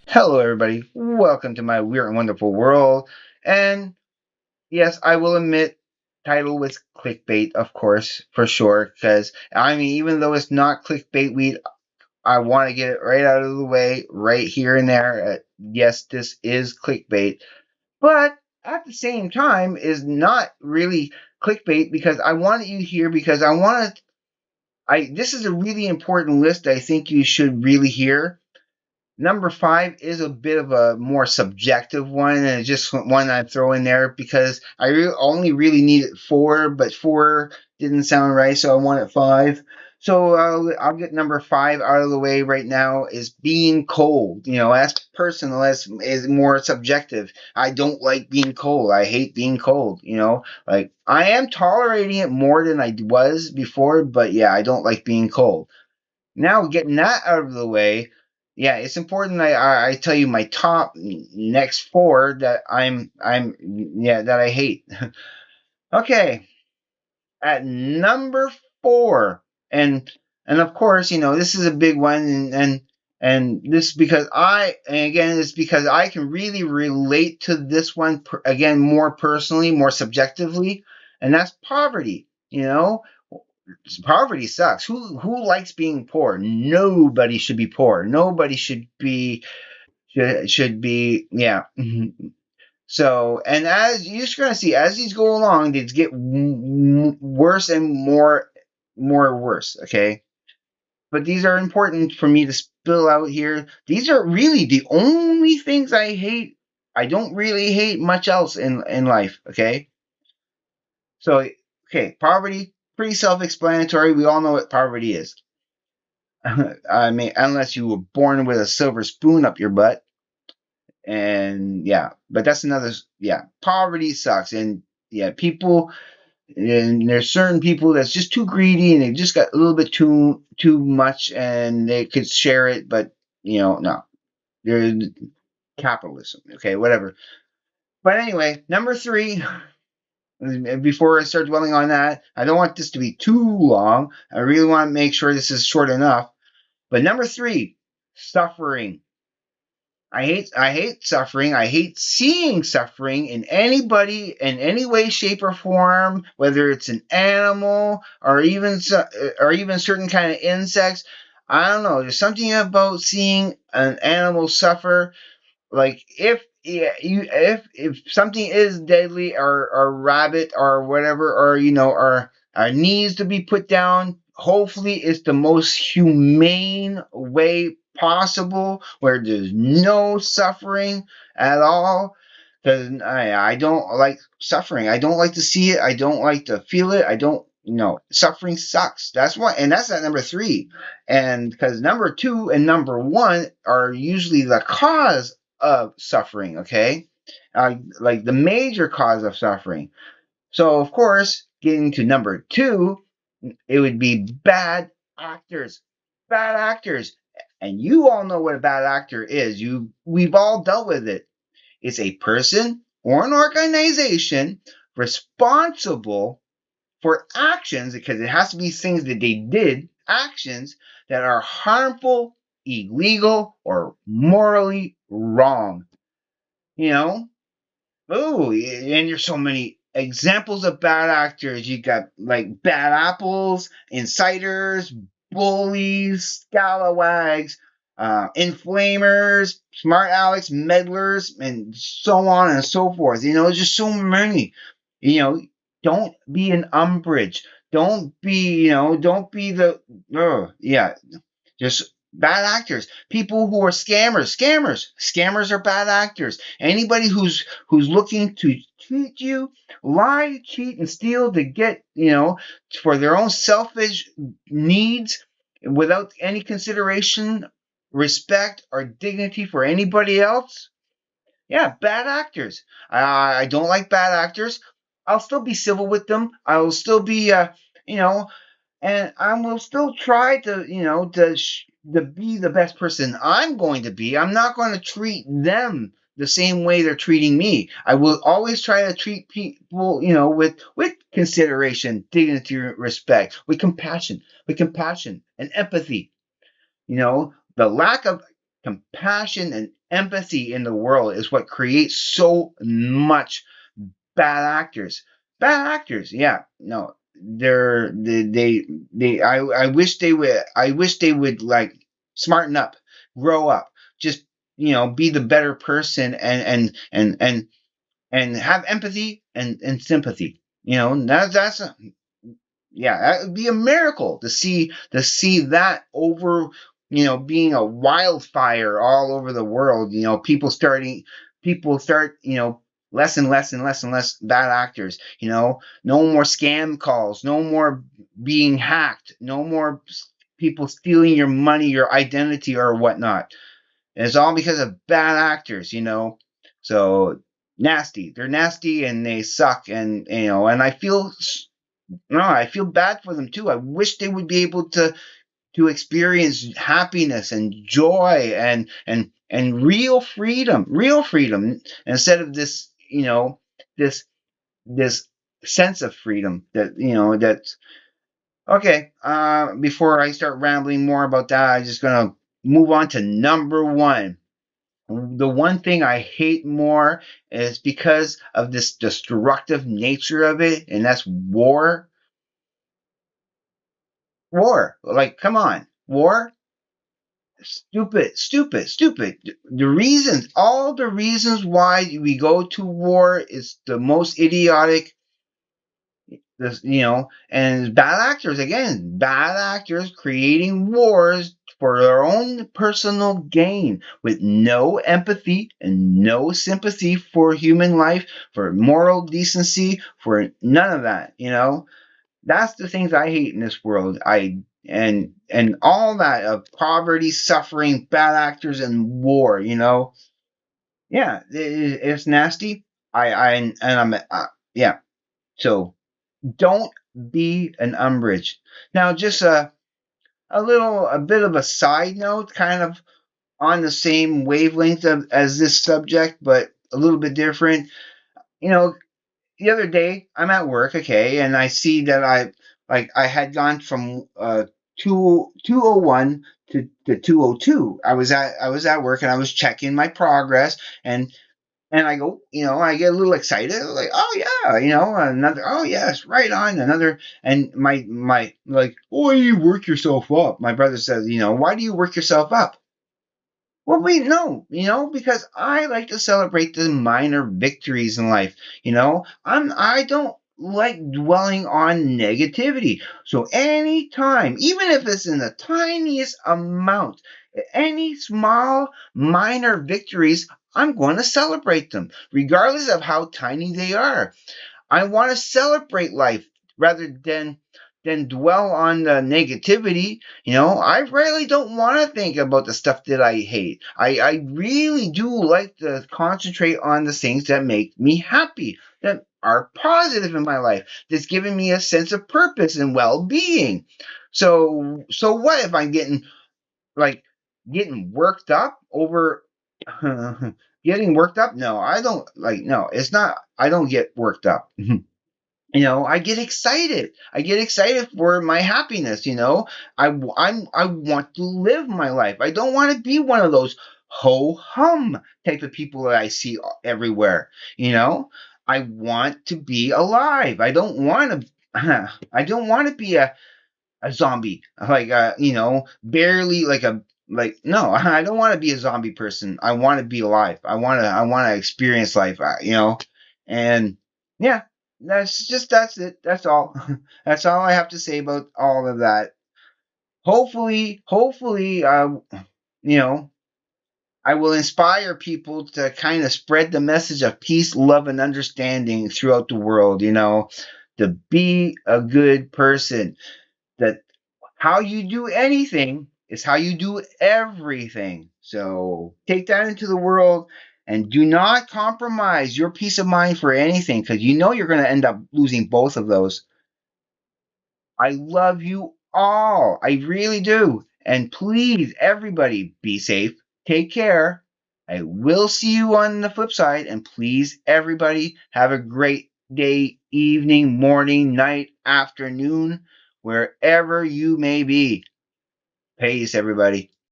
Hello, everybody. Welcome to my weird and wonderful world. And yes, I will admit, title was clickbait, of course, for sure. Because I mean, even though it's not clickbait, I want to get it right out of the way, right here and there. Yes, this is clickbait, but at the same time, is not really clickbait because I wanted you here because I want to. I This is a really important list. I think you should really hear. Number five is a bit of a more subjective one, and it's just one I throw in there because only really needed four, but four didn't sound right, so I wanted five. So I'll get number five out of the way right now. Is being cold. That's personal. That's is more subjective. I don't like being cold. I hate being cold. Like I am tolerating it more than I was before, but yeah, I don't like being cold. Now getting that out of the way, yeah, it's important. I tell you my top next four that that I hate. Okay, at number four, and and of course this is a big one, and this because and again it's because I can really relate to this one again more personally, more subjectively, and that's poverty. Poverty sucks. Who likes being poor? Nobody should be poor. Nobody should be yeah. So and as you're just gonna see as these go along, these get worse and more worse. Okay, but these are important for me to spill out here. These are really the only things I hate. I don't really hate much else in life. Okay, so okay, poverty pretty self-explanatory. We all know what poverty is. I mean, unless you were born with a silver spoon up your butt. And yeah, but that's another, yeah, poverty sucks. And yeah, and there's certain people that's just too greedy and they just got a little bit too much and they could share it, but no, they're capitalism. Okay, whatever. But anyway, number three, before I start dwelling on that, I don't want this to be too long. I really want to make sure this is short enough. But number three, suffering. I hate suffering. I hate seeing suffering in anybody in any way, shape, or form, whether it's an animal or even certain kind of insects. I don't know. There's something about seeing an animal suffer. Like if yeah, if something is deadly or rabbit or whatever or needs to be put down, hopefully it's the most humane way possible where there's no suffering at all, because I don't like suffering. I don't like to see it. I don't like to feel it. I don't suffering sucks. That's why, and that's at number three. And because number two and number one are usually the cause of suffering, okay? Like the major cause of suffering. So, of course, getting to number two, it would be bad actors. Bad actors. And you all know what a bad actor is. We've all dealt with it. It's a person or an organization responsible for actions, because it has to be things that they did, actions that are harmful, illegal, or morally wrong. You know? Oh, and there's so many examples of bad actors. You got like bad apples, insiders, bullies, scalawags, inflamers, smart Alex, meddlers, and so on and so forth. There's just so many. You know, don't be an umbrage. Don't be the, yeah, just bad actors. People who are scammers are bad actors. Anybody who's looking to cheat you, lie, cheat, and steal to get for their own selfish needs without any consideration, respect, or dignity for anybody else. Yeah, bad actors. I don't like bad actors. I'll still be civil with them. I will still be, you know, and I will still try to, to be the best person I'm going to be. I'm not going to treat them the same way they're treating me. I will always try to treat people, with consideration, dignity, respect, with compassion and empathy. The lack of compassion and empathy in the world is what creates so much bad actors. Bad actors, yeah. No, I wish they would. I wish they would like smarten up, grow up, just be the better person and have empathy and sympathy. That's yeah, that would be a miracle to see that over being a wildfire all over the world. People start less and less and less and less bad actors. No more scam calls, no more being hacked, no more people stealing your money, your identity, or whatnot. And it's all because of bad actors. So nasty. They're nasty and they suck, and I feel no, I feel bad for them too. I wish they would be able to experience happiness and joy and real freedom instead of this this sense of freedom that's okay. Before I start rambling more about that, I'm just gonna move on to number one. The one thing I hate more is because of this destructive nature of it, and that's war. War. Like, come on. War? Stupid, stupid, stupid. All the reasons why we go to war is the most idiotic. And bad actors creating wars for their own personal gain with no empathy and no sympathy for human life, for moral decency, for none of that. That's the things I hate in this world. And all that of poverty, suffering, bad actors, and war. Yeah, it's nasty. Yeah. So don't be an umbrage. Now, just a bit of a side note, kind of on the same wavelength as this subject, but a little bit different. You know, the other day I'm at work, okay, and I see that I had gone from 201 to 202. I was at work and I was checking my progress and I go, I get a little excited, like, oh yeah, another, oh yes, right on, another, and my like, oh, you work yourself up. My brother says, why do you work yourself up? Well, wait, no, because I like to celebrate the minor victories in life. I don't like dwelling on negativity. So anytime, even if it's in the tiniest amount, any small minor victories, I'm going to celebrate them, regardless of how tiny they are. I want to celebrate life rather than dwell on the negativity. I really don't want to think about the stuff that I hate. I really do like to concentrate on the things that make me happy, that are positive in my life, that's giving me a sense of purpose and well-being. So what if I'm getting worked up over getting worked up? No, I don't like. No, it's not. I don't get worked up. I get excited. I get excited for my happiness. I want to live my life. I don't want to be one of those ho hum type of people that I see everywhere. I want to be alive. I don't want to. I don't want to be a zombie, like barely like no. I don't want to be a zombie person. I want to be alive. I want to experience life. And yeah, that's it. That's all. That's all I have to say about all of that. Hopefully, you know, I will inspire people to kind of spread the message of peace, love, and understanding throughout the world. To be a good person. That how you do anything is how you do everything. So take that into the world and do not compromise your peace of mind for anything because you're going to end up losing both of those. I love you all. I really do. And please, everybody, be safe. Take care. I will see you on the flip side. And please, everybody, have a great day, evening, morning, night, afternoon, wherever you may be. Peace, everybody.